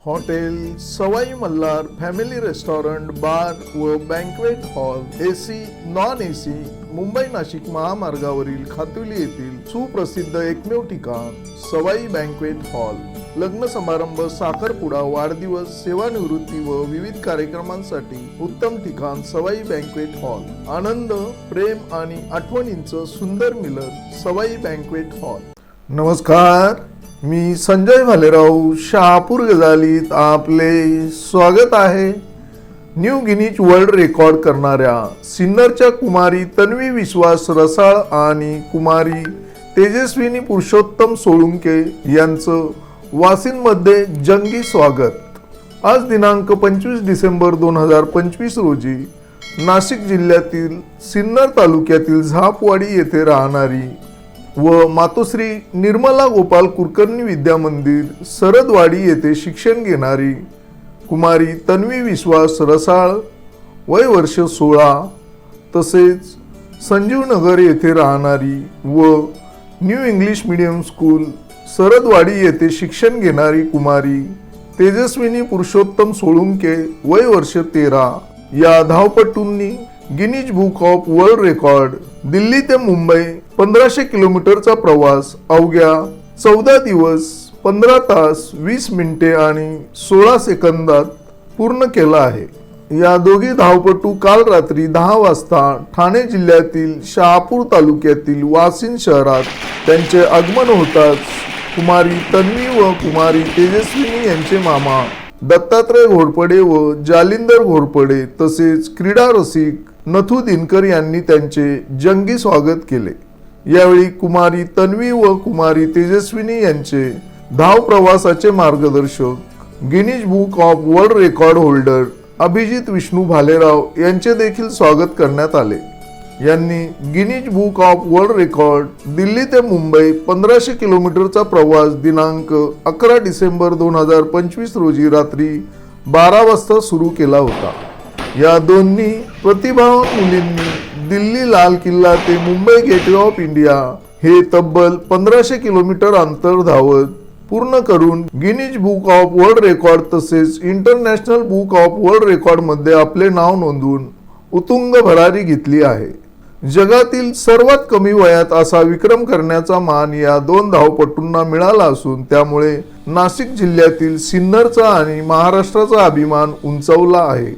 Hotel सवाई Malhar family restaurant bar व banquet hall AC non AC Mumbai Nashik महामार्गावरील खातुली येथील सुप्रसिद्ध एकमेव ठिकाण सवाई बँक्वेट हॉल लग्न समारंभ साखरपुडा वाढदिवस सेवानिवृत्ती व विविध कार्यक्रमांसाठी उत्तम ठिकाण सवाई बँक्वेट हॉल आनंद प्रेम आणि आठवणींचं सुंदर मिलन सवाई बँक्वेट हॉल। नमस्कार, मी संजय भालेराव शहापूर गजालीत आपले स्वागत आहे। न्यू गिनीज वर्ल्ड रेकॉर्ड करणाऱ्या सिन्नरच्या कुमारी तन्वी विश्वास रसाळ आणि कुमारी तेजस्विनी पुरुषोत्तम सोळुंके यांचं वाशिममध्ये जंगी स्वागत। आज दिनांक 25 डिसेंबर 2025 रोजी नाशिक जिल्ह्यातील सिन्नर तालुक्यातील झापवाडी येथे राहणारी व मातोश्री निर्मला गोपाल कुलकर्णी विद्या मंदिर सरदवाडी येथे शिक्षण घेणारी कुमारी तन्वी विश्वास रसाळ वय वर्ष 16 तसेच संजीव नगर येथे राहणारी व new English medium school Sardwadi येथे शिक्षण घेणारी कुमारी तेजस्विनी पुरुषोत्तम सोळुंके वय वर्ष 13 या धावपटूंनी Guinness book of world record Delhi ते मुंबई 1500 किलोमीटरचा प्रवास अवघ्या 14 दिवस 15 तास 20 मिनिटे आणि 16 सेकंदात पूर्ण केला आहे। या दोघी धावपटू काल रात्री 10 वाजता ठाणे जिल्ह्यातील शहापूर तालुक्यातील वाशिम शहरात त्यांचे आगमन होताच कुमारी तन्वी व कुमारी तेजस्विनी यांचे मामा दत्तात्रय घोरपडे व जालिंदर घोरपडे तसेच क्रीडा रसिक नथू दिनकर यांनी त्यांचे जंगी स्वागत केले। यावेळी कुमारी तन्वी व कुमारी तेजस्विनी यांचे धाव प्रवासाचे मार्गदर्शक Guinness book of world record holder Abhijit Vishnu Bhalerao यांचे देखील स्वागत करण्यात आले। यांनी Guinness book of world record Delhi ते मुंबई 1500 किलोमीटरचा प्रवास दिनांक 11 डिसेंबर 2025 रोजी रात्री 12 वाजता सुरू केला होता। या दोन्ही प्रतिभावान मुलींनी दिल्ली लाल किल्ला ते मुंबई गेटवे ऑफ इंडिया हे तब्बल 1500 किलोमीटर अंतर धावत पूर्ण करून Guinness book of world record तसेच international book of world record मध्ये आपले नाव नोंदवून उत्तुंग भरारी घेतली आहे। जगातील सर्वात कमी वयात असा विक्रम करण्याचा मान या दोन धावपटूंना मिळाला असून त्यामुळे नाशिक जिल्ह्यातील सिन्नरचा आणि महाराष्ट्राचा अभिमान उंचावला आहे।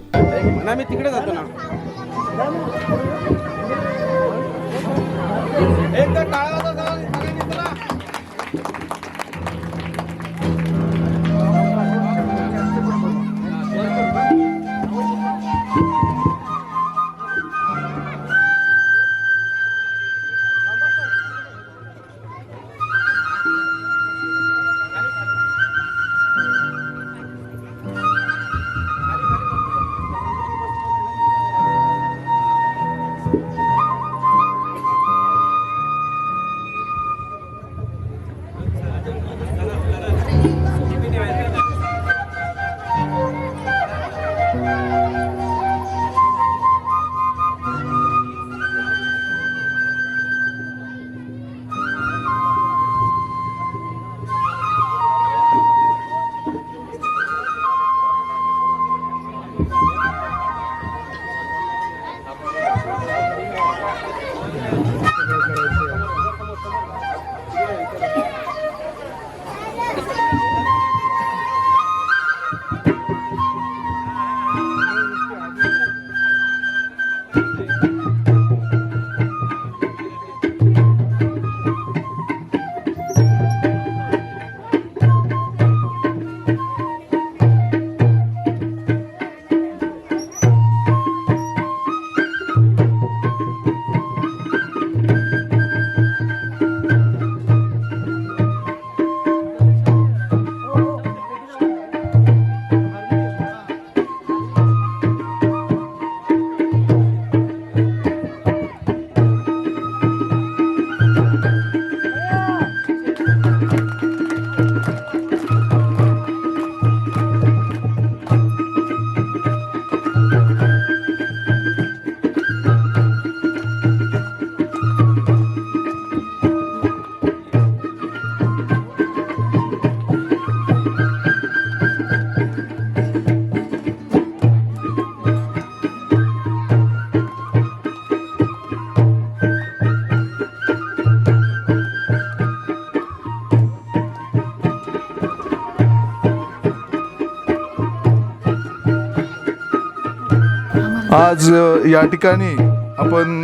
आज या ठिकाणी आपण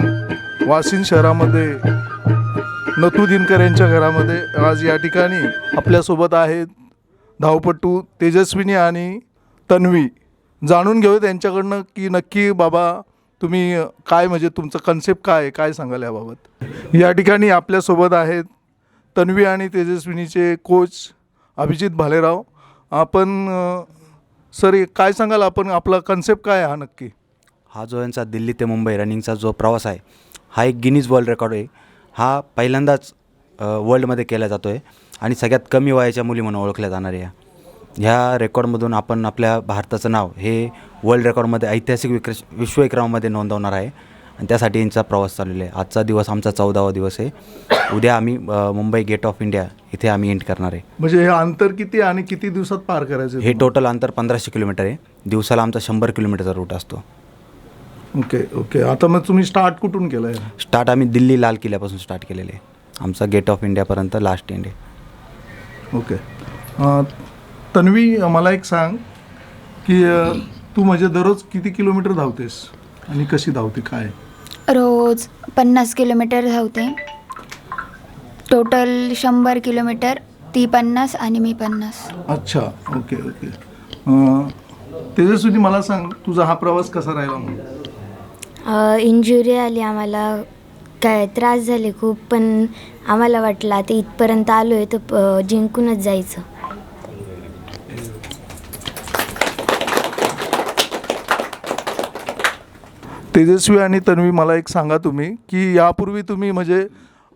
वाशिम शहरामध्ये नथू दिनकर यांच्या घरामध्ये आज या ठिकाणी आपल्यासोबत आहेत धावपटू तेजस्विनी आणि तन्वी. जाणून घेऊ त्यांच्याकडनं की नक्की बाबा तुम्ही काय म्हणजे तुमचं कन्सेप्ट काय आहे, काय सांगाल याबाबत. या ठिकाणी आपल्यासोबत आहेत तन्वी आणि तेजस्विनीचे कोच अभिजित भालेराव. आपण सर काय सांगाल, आपण आपला कन्सेप्ट काय आहे हा नक्की. हा जो यांचा दिल्ली ते मुंबई रनिंगचा जो प्रवास आहे हा एक गिनीज वर्ल्ड रेकॉर्ड आहे. हा पहिल्यांदाच वर्ल्डमध्ये केला जातो आहे आणि सगळ्यात कमी वयाच्या मुली म्हणून ओळखल्या जाणार आहे. ह्या रेकॉर्डमधून आपण आपल्या भारताचं नाव हे वर्ल्ड रेकॉर्डमध्ये ऐतिहासिक विश्वविक्रमामध्ये नोंदवणार आहे आणि त्यासाठी यांचा प्रवास चाललेला आहे. आजचा दिवस आमचा 14वा दिवस आहे. उद्या आम्ही मुंबई गेट ऑफ इंडिया इथे आम्ही एंड करणार आहे. म्हणजे हे अंतर किती आणि किती दिवसात पार करायचं. हे टोटल अंतर 1500 किलोमीटर आहे. दिवसाला आमचा 100 किलोमीटरचा रूट असतो. Okay okay. आता मग तुम्ही स्टार्ट कुठून केलं आहे. स्टार्ट आम्ही दिल्ली लाल किल्ल्यापासून स्टार्ट केलेले आहे. आमचा गेट ऑफ इंडियापर्यंत लास्ट एंड आहे. ओके. तन्वी मला एक सांग की तू म्हणजे दररोज किती किलोमीटर धावतेस आणि कशी धावते काय. रोज 50 किलोमीटर धावते. Total 100 kilometre. ती 50 आणि मी 50. अच्छा. Okay okay. तेजस्विनी मला सांग तुझा हा प्रवास कसा राहिला म्हणून. इंजुरी आली आम्हाला, काय त्रास झाले खूप, पण आम्हाला वाटलं आता इथपर्यंत आलो आहे तर जिंकूनच जायचं. तेजस्वी आणि तन्वी मला एक सांगा तुम्ही की यापूर्वी तुम्ही म्हणजे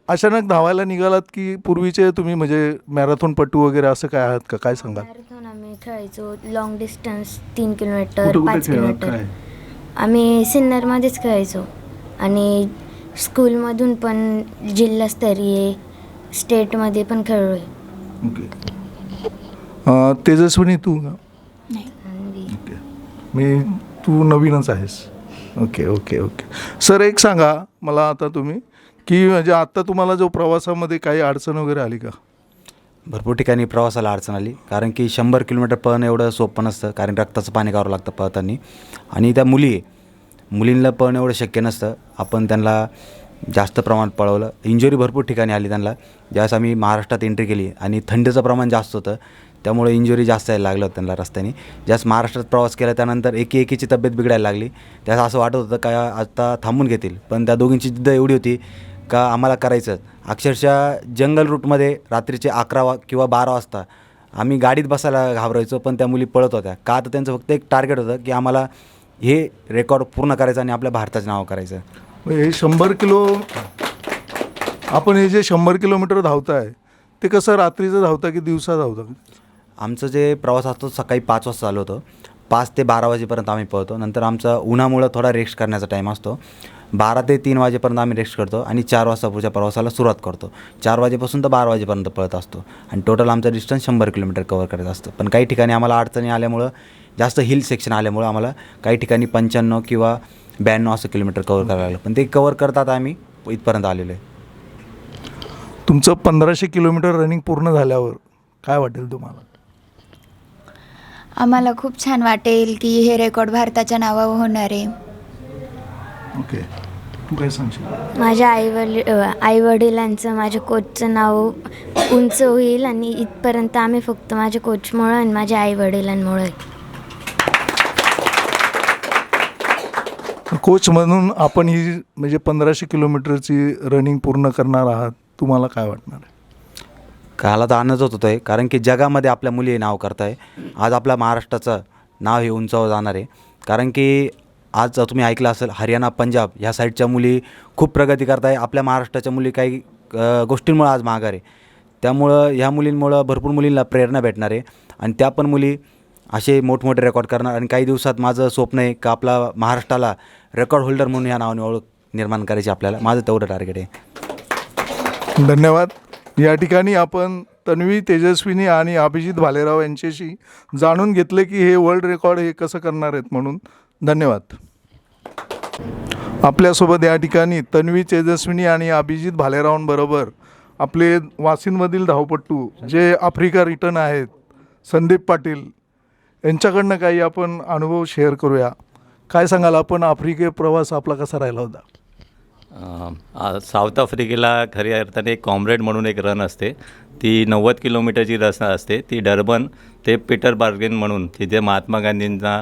अचानक धावायला निघालात की पूर्वीचे तुम्ही म्हणजे मॅरेथॉनपटू वगैरे असं काय आहात का, काय सांगा. मॅरेथॉन आम्ही खेळायचो, लॉंग डिस्टन्स 3 किलोमीटर कुठे 5 खेळलात किलोमीटर. काय. आम्ही सिन्नरमध्येच खेळायचो आणि स्कूलमधून पण जिल्हास्तरीय स्टेटमध्ये पण खेळलो आहे. ओके. तेजस्विनी तू का. ओके. मी तू नवीनच आहेस. Okay okay okay. सर एक सांगा मला आता तुम्ही की म्हणजे आत्ता तुम्हाला जो प्रवासामध्ये काही अडचण वगैरे आली का. भरपूर ठिकाणी प्रवासाला अडचण आली, कारण की 100 किलोमीटर पळणं एवढं सोपं नसतं, कारण रक्ताचं पाणी करावं लागतं पळताना. आणि त्या मुलींना पळणं एवढं शक्य नसतं. आपण त्यांना जास्त प्रमाणात पळवलं. इंजुरी भरपूर ठिकाणी आली त्यांना. ज्यावेळेस आम्ही महाराष्ट्रात एंट्री केली आणि थंडीचं प्रमाण जास्त होतं त्यामुळे इंजुरी जास्त यायला लागलं होतं त्यांना रस्त्याने. ज्यास महाराष्ट्रात प्रवास केला त्यानंतर एकीची तब्येत बिघडायला लागली. त्यास असं वाटत होतं का आता थांबून घेतील, पण त्या दोघींची जिद्द एवढी होती का आम्हाला करायचं. अक्षरशः जंगल रूटमध्ये रात्रीचे 11 किंवा 12 वाजता आम्ही गाडीत बसायला घाबरायचो, पण त्या मुली पळत होत्या. का तर त्यांचं फक्त एक टार्गेट होतं की आम्हाला हे रेकॉर्ड पूर्ण करायचं आणि आपल्या भारताचं नाव करायचं. हे 100 किलो आपण हे जे 100 किलोमीटर धावताय ते कसं रात्रीचं धावता की दिवसा धावता. आमचं जे प्रवास असतो सकाळी 5 वाजता चालू होतो. 5 ते 12 वाजेपर्यंत आम्ही पळतो. नंतर आमचा उन्हामुळं थोडा रेस्ट करण्याचा टाईम असतो. 12 ते 3 वाजेपर्यंत आम्ही रेस्ट करतो आणि 4 वाजता पुढच्या प्रवासाला सुरुवात करतो. 4 वाजेपासून तर 12 वाजेपर्यंत पळत असतो आणि टोटल आमचा डिस्टन्स 100 किलोमीटर कवर करायचं असतं. पण काही ठिकाणी आम्हाला अडचणी आल्यामुळं, जास्त हिल सेक्शन आल्यामुळं आम्हाला काही ठिकाणी 95 किंवा 92 असं किलोमीटर कवर करायला लागलं, पण ते कवर करतात आम्ही इथपर्यंत आलेलो आहे. तुमचं 1500 किलोमीटर रनिंग पूर्ण झाल्यावर काय वाटेल तुम्हाला. आम्हाला खूप छान वाटेल की हे रेकॉर्ड भारताच्या नावावर होणार आहे. ओके. तू काय सांगशील. माझ्या आईवडिलांचं, माझ्या कोचचं नाव उंच होईल आणि इथपर्यंत आम्ही फक्त माझ्या कोचमुळं आणि माझ्या आईवडिलांमुळे. कोच म्हणून आपण ही म्हणजे 1500 किलोमीटरची रनिंग पूर्ण करणार आहात, तुम्हाला काय वाटणार आहे. काला तर आनंद होत आहे, कारण की जगामध्ये आपल्या मुली नाव करत आहे. आज आपल्या महाराष्ट्राचं नाव हे उंचावर जाणार आहे. कारण की आज तुम्ही ऐकलं असेल हरियाणा पंजाब ह्या साईडच्या मुली खूप प्रगती करत आहे. आपल्या महाराष्ट्राच्या मुली काही गोष्टींमुळे आज माघार आहे. त्यामुळं ह्या मुलींमुळं भरपूर मुलींना प्रेरणा भेटणार आहे आणि त्या पण मुली असे मोठमोठे रेकॉर्ड करणार. आणि काही दिवसात माझं स्वप्न आहे का आपला महाराष्ट्राला रेकॉर्ड होल्डर म्हणून या नावाने ओळख निर्माण करायची आपल्याला. माझं तेवढं टार्गेट आहे. धन्यवाद. या ठिकाणी आपण तन्वी, तेजस्विनी आणि अभिजित भालेराव यांच्याशी जाणून घेतले की हे वर्ल्ड रेकॉर्ड हे कसं करणार आहेत म्हणून. धन्यवाद. आपल्यासोबत या ठिकाणी तन्वी, तेजस्विनी आणि अभिजित भालेरावांबरोबर आपले वाशिममधील धावपटू जे आफ्रिका रिटर्न आहेत संदीप पाटील यांच्याकडनं काही आपण अनुभव शेअर करूया. काय सांगाल आपण आफ्रिके प्रवास आपला कसा राहिला होता? साऊथ आफ्रिकेला खऱ्या अर्थाने एक कॉम्रेड म्हणून एक रन असते. ती 90 किलोमीटरची रन असते. ती डर्बन ते पीटर बार्गेन म्हणून तिथे महात्मा गांधींना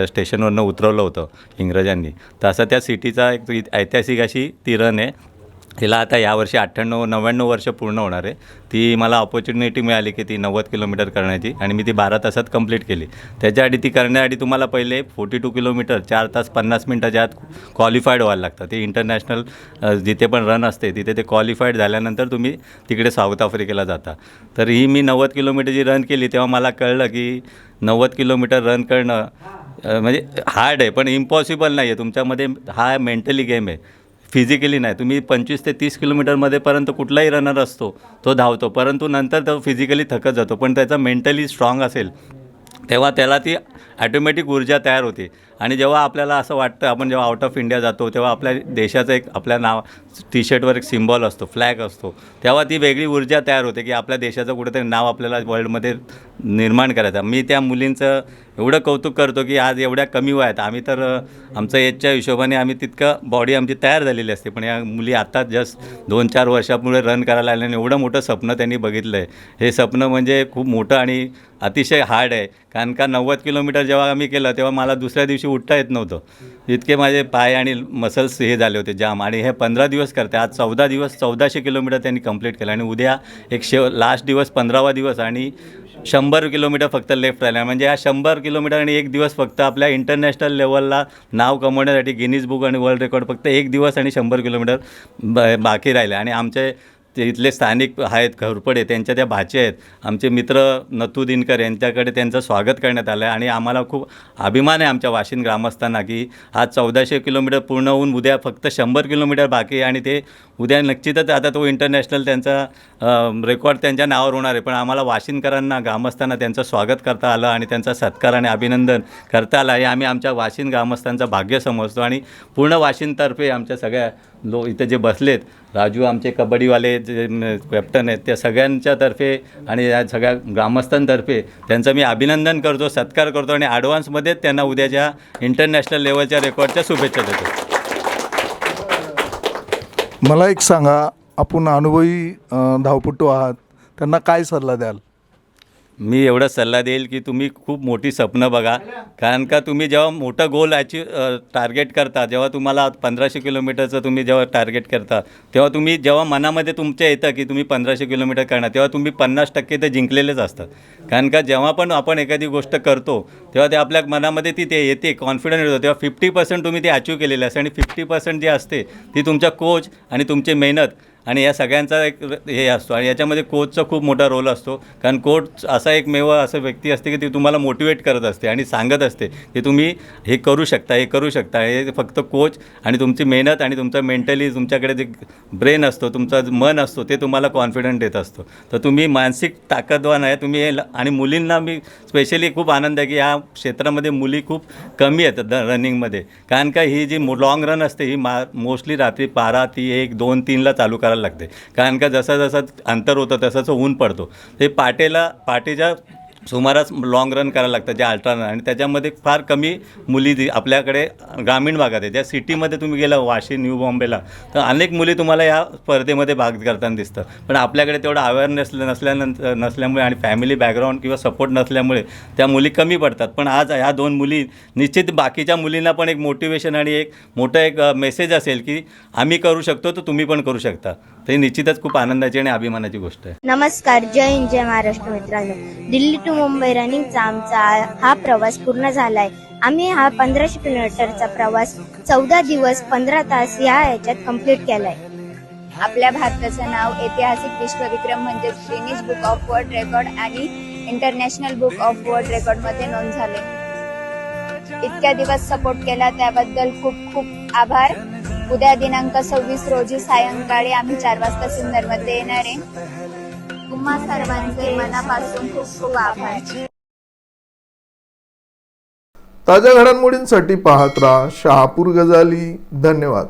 स्टेशनवरनं उतरवलं होतं इंग्रजांनी. तसं त्या सिटीचा एक ऐतिहासिक अशी ती रन आहे. तिला आता यावर्षी 98-99 वर्ष पूर्ण होणार आहे. ती मला ऑपॉर्च्युनिटी मिळाली की ती 90 किलोमीटर करण्याची आणि मी ती 12 तासात कंप्लीट केली. त्याच्याआधी ती करण्याआधी तुम्हाला पहिले 42 किलोमीटर 4 तास 50 मिनटाच्या आत क्वालिफाईड व्हायला लागतं. ते इंटरनॅशनल जिथे पण रन असते तिथे ते क्वालिफाईड झाल्यानंतर तुम्ही तिकडे साऊथ आफ्रिकेला जाता. तर ही मी 90 किलोमीटरची रन केली तेव्हा मला कळलं की 90 किलोमीटर रन करणं म्हणजे हार्ड आहे पण इम्पॉसिबल नाही आहे. तुमच्यामध्ये हा मेंटली गेम आहे, फिजिकली नाही. तुम्ही 25 ते 30 किलोमीटरमध्येपर्यंत कुठलाही रनर असतो तो धावतो, परंतु नंतर तो फिजिकली थकत जातो. पण त्याचा मेंटली स्ट्रॉंग असेल तेव्हा त्याला ती ॲटोमॅटिक ऊर्जा तयार होते. आणि जेव्हा आपल्याला असं वाटतं, आपण जेव्हा आउट ऑफ इंडिया जातो तेव्हा आपल्या देशाचं एक आपल्या नाव टी शर्टवर एक सिम्बॉल असतो, फ्लॅग असतो, तेव्हा ती वेगळी ऊर्जा तयार होते की आपल्या देशाचं कुठेतरी नाव आपल्याला वर्ल्डमध्ये निर्माण करायचं. मी त्या मुलींचं एवढं कौतुक करतो की आज एवढ्या कमी वयात आम्ही तर आमचं एजच्या हिशोबाने आम्ही तितकं बॉडी आमची तयार झालेली असते, पण या मुली आता जस्ट 2-4 वर्षापुढे रन करायला आल्याने एवढं मोठं स्वप्न त्यांनी बघितलं आहे. हे स्वप्न म्हणजे खूप मोठं आणि अतिशय हार्ड आहे. कारण का 90 किलोमीटर जेव्हा आम्ही केलं तेव्हा मला दुसऱ्या दिवशी उठता येत नव्हतं. इतके माझे पाय आणि मसल्स हे झाले होते जाम. आणि हे 15 दिवस करते, आज 14 दिवस 1400 किलोमीटर त्यांनी कंप्लीट केलं आणि उद्या एक लास्ट दिवस 15वा दिवस आणि 100 किलोमीटर फक्त लेफ्ट राहिला. म्हणजे हा 100 किलोमीटर आणि एक दिवस फक्त आपल्या इंटरनॅशनल लेवलला नाव कमवण्यासाठी गिनीज बुक आणि वर्ल्ड रेकॉर्ड फक्त एक दिवस आणि 100 किलोमीटर बाकी राहिले. आणि आमचे ते इथले स्थानिक आहेत घोरपडे, त्यांच्या त्या भाचे आहेत, आमचे मित्र नथू दिनकर, यांच्याकडे त्यांचं स्वागत करण्यात आलं आहे. आणि आम्हाला खूप अभिमान आहे आमच्या वाशिम ग्रामस्थांना की आज 1400 किलोमीटर पूर्ण होऊन उद्या फक्त 100 किलोमीटर बाकी आहे. आणि ते उद्या निश्चितच आता तो इंटरनॅशनल त्यांचा रेकॉर्ड त्यांच्या नावावर होणार आहे. पण आम्हाला वाशिमकरांना ग्रामस्थांना त्यांचं स्वागत करता आलं आणि त्यांचा सत्कार आणि अभिनंदन करता आलं. हे आम्ही आमच्या वाशिम ग्रामस्थांचं भाग्य समजतो. आणि पूर्ण वाशिमतर्फे आमच्या सगळ्या इथे जे बसलेत, राजू आमचे कबड्डीवाले जे कॅप्टन आहेत, त्या सगळ्यांच्यातर्फे आणि या सगळ्या ग्रामस्थांतर्फे त्यांचं मी अभिनंदन करतो, सत्कार करतो आणि ॲडव्हान्समध्येच त्यांना उद्याच्या इंटरनॅशनल लेवलच्या रेकॉर्डच्या शुभेच्छा देतो. मला एक सांगा, आपण अनुभवी धावपटू आहात, त्यांना काय सल्ला द्याल? मी एवढा सल्ला देईल की तुम्ही खूप मोठी स्वप्न बघा. कारण का तुम्ही जेव्हा मोठं गोल टार्गेट करता, जेव्हा तुम्हाला 1500 किलोमीटरचं तुम्ही जेव्हा टार्गेट करता, तेव्हा तुम्ही जेव्हा मनामध्ये तुमच्या येतं की तुम्ही 1500 किलोमीटर करणार, तेव्हा तुम्ही 50% ते जिंकलेलेच असतात. कारण का जेव्हा पण आपण एखादी गोष्ट करतो तेव्हा ते आपल्या मनामध्ये ती ते येते, कॉन्फिडन्स येतो, तेव्हा 50% तुम्ही ते अचीव केलेले असते. आणि 50% जे असते ती तुमच्या कोच आणि तुमची मेहनत आणि या सगळ्यांचा एक हे असतो. आणि याच्यामध्ये कोचचा खूप मोठा रोल असतो. कारण कोच असा एकमेव असं व्यक्ती असते की ती तुम्हाला मोटिवेट करत असते आणि सांगत असते की तुम्ही हे करू शकता, हे करू शकता. हे फक्त कोच आणि तुमची मेहनत आणि तुमचं मेंटली तुमच्याकडे जे ब्रेन असतो, तुमचं मन असतो, ते तुम्हाला कॉन्फिडंट देत असतो. तर तुम्ही मानसिक ताकदवान आहे तुम्ही. आणि मुलींना मी स्पेशली खूप आनंद आहे की या क्षेत्रामध्ये मुली खूप कमी आहेत रनिंगमध्ये. कारण का ही जी लॉंग रन असते ही मोस्टली रात्री 12 ती 1, 2, 3ला चालू करायला लागते. कारण का जसं जसं अंतर होतं तसंच ऊन पडतो. ते पाटेच्या सुमारास लाँग रन करायला लागतं जे अल्ट्रा रन. आणि त्याच्यामध्ये फार कमी मुली आपल्याकडे ग्रामीण भागात आहे. ज्या सिटीमध्ये तुम्ही गेला वाशी, न्यू बॉम्बेला, तर अनेक मुली तुम्हाला या स्पर्धेमध्ये भाग करताना दिसतं. पण आपल्याकडे तेवढा अवेअरनेस नसल्यामुळे आणि फॅमिली बॅकग्राऊंड किंवा सपोर्ट नसल्यामुळे त्या मुली कमी पडतात. पण आज ह्या 2 मुली निश्चित बाकीच्या मुलींना पण एक मोटिवेशन आणि एक मोठं एक मेसेज असेल की आम्ही करू शकतो तर तुम्ही पण करू शकता. ते निश्चितच खूप आनंदाची आणि अभिमानाची गोष्ट आहे. नमस्कार, जय हिंद, जय महाराष्ट्र मित्रांनो. दिल्ली टू मुंबई रनिंगचा आमचा हा प्रवास पूर्ण झालाय. आम्ही हा 1500 किलोमीटरचा प्रवास 14 दिवस 15 तास याच्यात कंप्लीट केलाय. आपल्या भारताचं नाव ऐतिहासिक विश्वविक्रम म्हणजे Guinness book of world record आणि international book of world record मध्ये नोंद झाले. इतक्या दिवस सपोर्ट केला त्याबद्दल खूप खूप आभार. उद्या दिनांक 26 रोजी सायंकाळी आम्ही 4 वाजता सिन्नरमध्ये येणार आहे. तुम्हा सर्वांचे मनापासून खूप खूप आभार. ताज्या घडामोडींसाठी पाहत राहा शहापूर गजाली. धन्यवाद.